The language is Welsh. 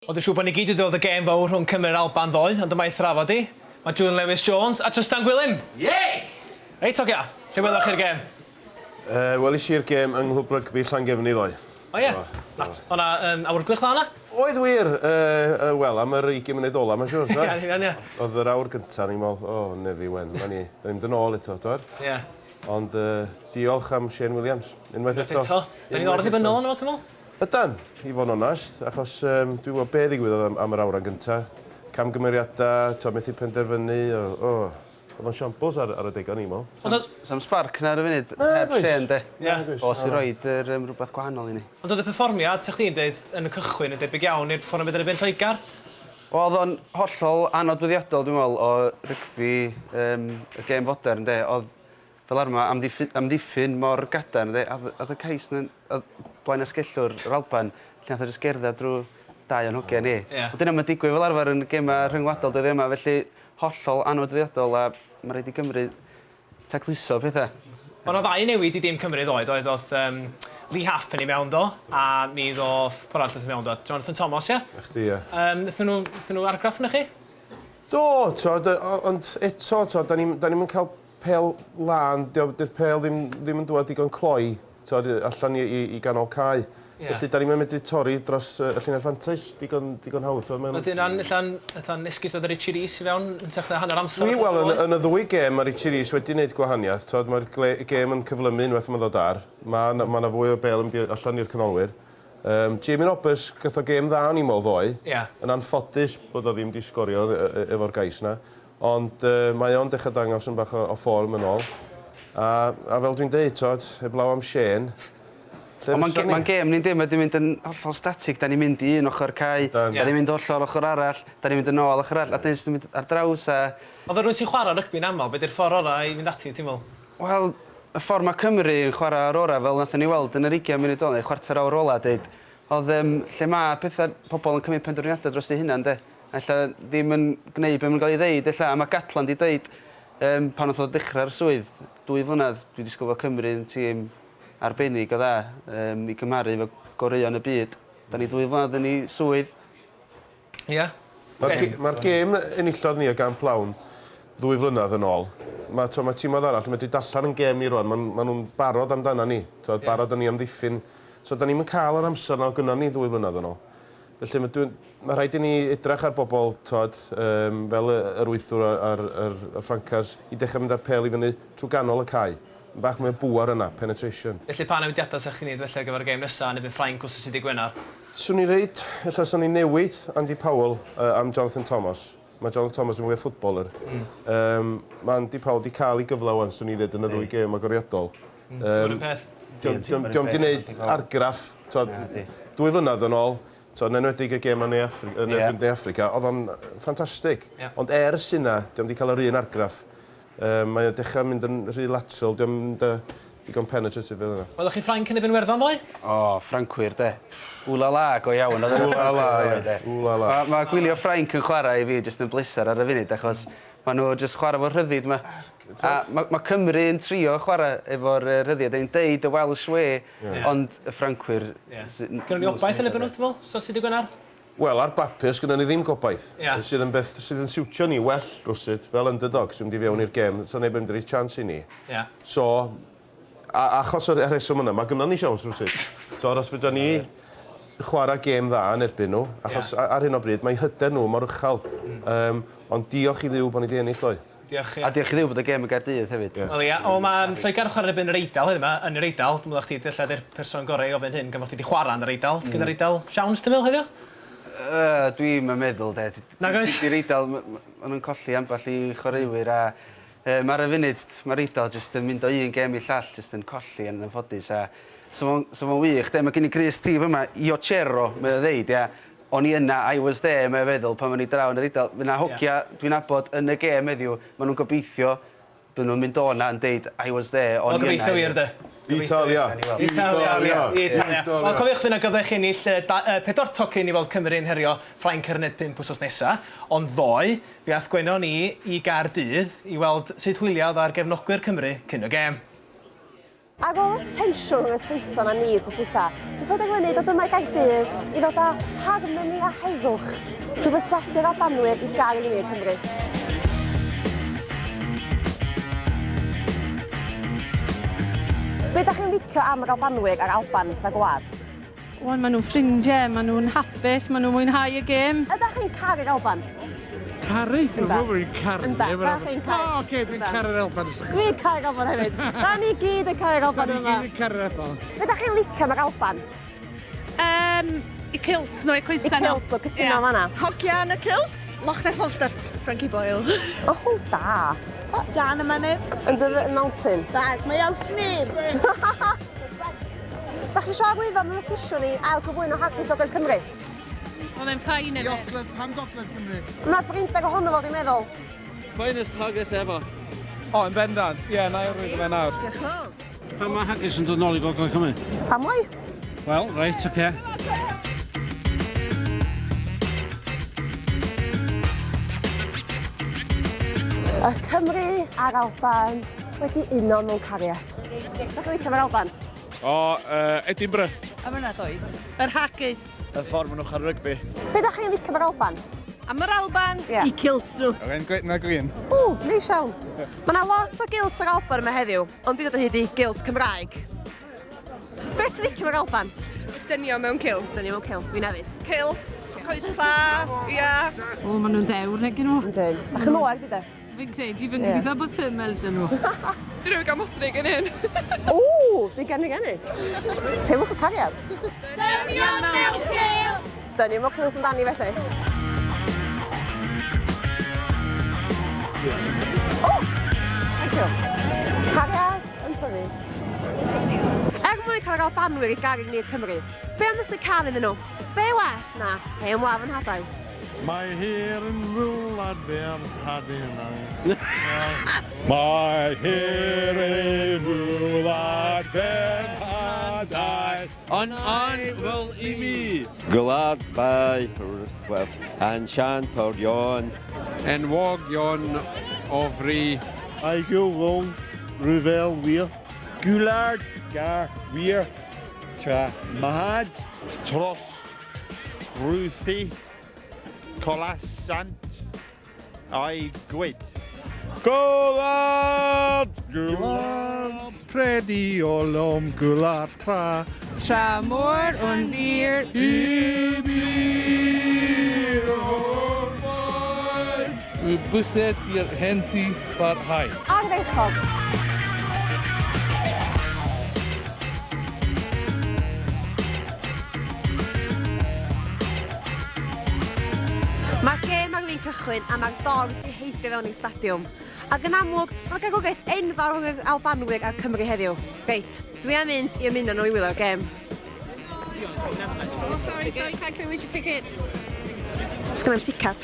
Ond dwi'n siŵr bod ni gyd wedi dod y gêm fawr rhwng Cymru'r Alban ddoe, ond yma i thrafod i. Mae Julian Lewis-Jones a Trystan Gwilym. Ie! Reit, ogia, lle welwch chi'r gêm? Wel, eisiau'r gêm yng Nghlwb Rygbi Llangefni ddoe. O ie? O'na awr gwych na hwnna? Oedd wir, wel, am yr 20 munud ola, mae'n siŵr, sa? Ie. Oedd yr awr gyntaf, ni'n meddwl, o, nefi wen, da ni'n mynd yn ôl eto, twar. Ie. Ond diolch am Shane Williams, unwaith eto. Da ni'n ordd i bynnol yno, ti'n meddwl? Ydan, i fod yn onest, achos dwi'n gwybod be ddigwyddodd am yr awran gyntaf. Camgymeriadau, methu penderfynu, oedd o'n siampls ar y degau ni, mo. Sam spark na ar y funud, heb Shane, de. Os i roed rhywbeth gwahanol i ni. Ond oedd y perfformiad, sa'ch chi'n dweud, yn y cychwyn yn debyg iawn i'r perfformiad yn y ben Lloegr? Oedd o'n hollol anodwyddiadol, dwi'n meddwl, o rygbi y gêm fodern, de. Oedd fel arma amddiffyn mor gadarn, de. Oedd y cais blaen ysgellwr yr Alban, lle nath o'r gerdded drwy dau o'n hogiau ni. Ond dyna mae'n digwydd fel arfer yn y gemau rhyngwladol dyddi yma, felly hollol anodwyddiadol a mae rhaid i Gymru tacluso pethau. Ond o ddau newid i dîm Cymru ddoed, oedd Lee Halfpenny mewn do, a mi ddoth porall wrth mewn do, Jonathan Thomas, ie? Echdi, ie. Nethon nhw argraff yna chi? Do, ond eto, da ni'n cael pel lan, dy'r pel ddim yn dod digon cloi, allan i ganol cae. Felly, da ni'n medru torri dros y llinell fantais digon hawdd. Ydy yna'n esgus oedd Richie Rees i fewn yn sechda hanner amser? Wel, yn y ddwy gêm mae Richie Rees wedi gwneud gwahaniaeth. Mae'r gêm yn cyflymu unwaith mae'n dod ar. Mae yna fwy o bel allan i'r canolwyr. Jamie Roberts gath o gêm dda ni mol ddoe. Yn anffodus bod o ddim di sgorio efo'r gais yna. Ond mae o'n dechrau dangos yn bach o fform yn ôl. A fel dwi'n dweud, heblaw am Shane. Mae'n gêm ni'n dim, ydy'n mynd yn hollol statig, da ni'n mynd i un ochr cae, da ni'n mynd hollol ochr arall, da ni'n mynd yn ôl ochr arall, a da ni'n mynd ar draws a... Oedd rhywun sy'n chwarae rygbi'n aml, beth yw'r ffordd orau i fynd ati, ti'n meddwl? Wel, y ffordd mae Cymru yn chwarae ar ora, fel nathon ni weld yn yr 20 munud ola, chwarter awr ola, dweud, oedd lle mae pethau pobl yn cymryd penderfyniadau dros ei hunan, de. Alla ddim yn gwneud beth mae'n cael ei ddeud, alla, a mae Gatlan di dweud, pan oedd o dechrau'r swydd, 2 flynedd, dwi wedi sgwfio Cymru yn tîm arbennig o dda, i gymaru efo goreuon y byd. Da ni 2 flynedd yn ei swydd. Ie. Mae'r gêm enillodd ni o gan plawn 2 flynedd yn ôl. Mae tîmoedd arall yn medru dallan yn gêm ni rwan. Mae nhw'n barod amdana ni. Barod yn ni amddiffyn. So da ni'n cael yr amser na o gynna ni 2 flynedd yn ôl. Felly mae rhaid i ni edrych ar bobl fel yr wythwr a'r Francars i dechrau mynd ar pel i fyny trwy ganol y cae. Bach mewn bwar yna, penetration. Felly pa newidiadau sa'ch chi'n neud felly ar gyfer y gêm nesaf neu bydd Ffrainc wrth sydd wedi Gwener? Swn i'n reid, swn i'n newid Andy Powell am Jonathan Thomas. Mae Jonathan Thomas yn fwy o ffwtboler. Mae Andy Powell wedi cael ei gyfle wan, swn i'n dweud, yn y 2 gêm agoriadol. Ti'n peth? Diolch wedi gwneud argraff 2 flynedd yn ôl. Yn enwedig y gêm yn De Affrica, oedd o'n ffantastig. Ond ers yna, diolch wedi cael yr un argraff. Mae'n dechrau mynd yn rhy lateral, diolch digon penetrative fel yna. Welwch chi Ffrainc yn ebyn Werddon ddoe? O, Ffrancwyr, de. Wla-la go iawn. Wla-la, ie. Wla-la. Mae gwylio Ffrainc yn chwarae i fi jyst yn blisar ar y funud, achos maen nhw jyst chwarae fo'r rhyddid yma. A mae Cymru yn trio chwarae efo'r rhyddid, ein deud y Welsh way, ond y Ffrancwyr... Gynnu ni obaith yn ebyn nhw, ti'n fel? So sydd wedi Gwener? Wel, ar bapur, sgynna ni ddim gobaith. Sydd yn siwtio ni well rwsyd, fel underdogs, sy'n mynd i fewn i'r gêm, so neb yn rhaid chance i ni. So, achos o'r reswm yna, mae gynna ni siawns rwsyd. So, os fydda ni chwarae gêm dda yn erbyn nhw, achos ar hyn o bryd, mae hyder nhw mor uchel. Ond diolch i ddiw bod ni di ennill o'i. A diolch i ddiw bod y gêm y Gaerdydd hefyd. Wel ia, o mae Lloegr chwarae ebyn yr Eidal heddiw yma, yn yr Eidal. Dwi'n meddwl chdi, ddilla di'r person gorau i ofyn hyn, gan bod ti wedi chwarae yn yr Eidal. Sgyn yr Eidal siawns, ti'n meddwl heddiw? Dwi'n meddwl, de. Di'r Eidal, maen nhw'n colli amball i chwaraewyr a mae'r funud, mae'r Eidal jyst yn mynd o un gêm i llall, jyst yn colli yn ffodus. So mae'n wych, de, mae gen i Chris Steve yma, Io Chero, mae'n ddeud, ia. O'n i yna, I was there, mae'n feddwl, pan ma'n i draw yn yr Eidal. Fyna hogia, dwi'n abod yn y gêm heddiw, maen nhw'n gobeithio, byd nhw'n mynd o'na yn deud, I was there, o'n i yna. O, gobeithio wir, de. Italia. Wel, cofiwch fyna gyfle chi ennill 4 tocyn i weld Cymru yn herio Ffrainc ar y net 5 wsos nesaf. Ond ddoe, fi ath gwenon ni i Gaerdydd i weld sut hwyliad ar gefnogwyr Cymru cyn y gêm. Ar ôl y tensiwn rhwng y Saeson a ni os wytha, ni fod aglennu dod yma i Gaerdydd i ddod â harmoni a heddwch drwy beswedu'r Albanwyr i gael yn wir Cymru. Be ydych chi'n licio am yr Albanwyr a'r Alban fatha gwlad? Wel, maen nhw'n ffrindiau, maen nhw'n hapus, maen nhw'n mwynhau y gêm. Ydych chi'n caru'r Alban? Caru? Dwi'n caru. Ynda, da chi'n caru. O, oce, dwi'n caru'r Alban. Dwi'n caru'r Alban hefyd. Da ni gyd yn caru'r Alban yma. Dwi'n caru'r Alban. Be ydych chi'n licio am yr Alban? I kilts nhw, i coesau nhw. I kilts o, cytuno fan'na. Hogian y kilts. Loch Ness Monster. Frankie Boyle. O, da. Dan y mynydd. Under the mountain. Das, mae iawn snib. Da chi siarad gwyddo am y matisio ni ail gyflwyno hagos o Gogledd Cymru? Wel, mae'n ffain yn Gogledd, pam Gogledd Cymru? Yna'r brindeg ohono fo, dwi'n meddwl. Finest haggis ever. O, yn bendant. Ie, na i rwyd fe nawr. Pan mae haggis yn dod nôl i Gogledd Cymru? Pam lai? Wel, reit, oce. Y Cymru a'r Alban wedi uno mewn cariad. Da chi'n licio mae'r Alban? O, Edinburgh. Am yna doedd. Yr haggis. Y ffordd maen nhw'n cael rygbi. Be da chi'n licio mae'r Alban? Am yr Alban, Ie. i kilts nhw. Na gwyn. Neis iawn. Mae yna lot o gilts ar Alban yma heddiw, ond dwi'n dod o hyd i gilts Cymraeg. Be ti'n licio mae'r Alban? Dynio mewn kilts. Dynio mewn kilts, fi'n hefyd. Kilts, coesa, ia. O, maen nhw'n ddewr neu gyn nhw. Yndyn. A chymwag, dyda? Fi'n credu fy'n gobeithio bod thermals yn nhw. Dyn nhw'n gael modrig yn hyn. Fi'n genus. Teimwch y cariad? Dynio mewn kilts. Dynio mewn kilts amdani felly. Thank you. Cariad yn tyfu. Mwyn cael yr Albanwyr i garu ni'r Cymru. Be am ddysgu can iddyn nhw? Be well na? Hei yn wlaf yn hadau. Mae hir yn rwlad fe am hadu yna. Mae hir yn rwlad fe'n hadau. On fel i mi. Gwlad bai, enchantorion. Enwogion ofri. Ai gwlwng, rhyfel wir. Gwlad gar wir. Tra mahad, tros, rwythi, colasant, a'i gwyd. Gwlad! Gwlad! Predi o lom gwlad tra. Tramor o'n wir. I mir o'r boi. Y bwysedd i'r hensi barhau. Ardderchog. Mae'r gêm ar fin cychwyn a mae'r dorf wedi heidio fewn i stadiwm. Ac yn amlwg, mae'r gegwgaeth enfawr rhwng yr Albanwyr a'r Cymru heddiw. Reit, dwi am mynd i ymuno nhw i wylio'r gêm. Sorry, can't where's your ticket? Sgwnnam ticad.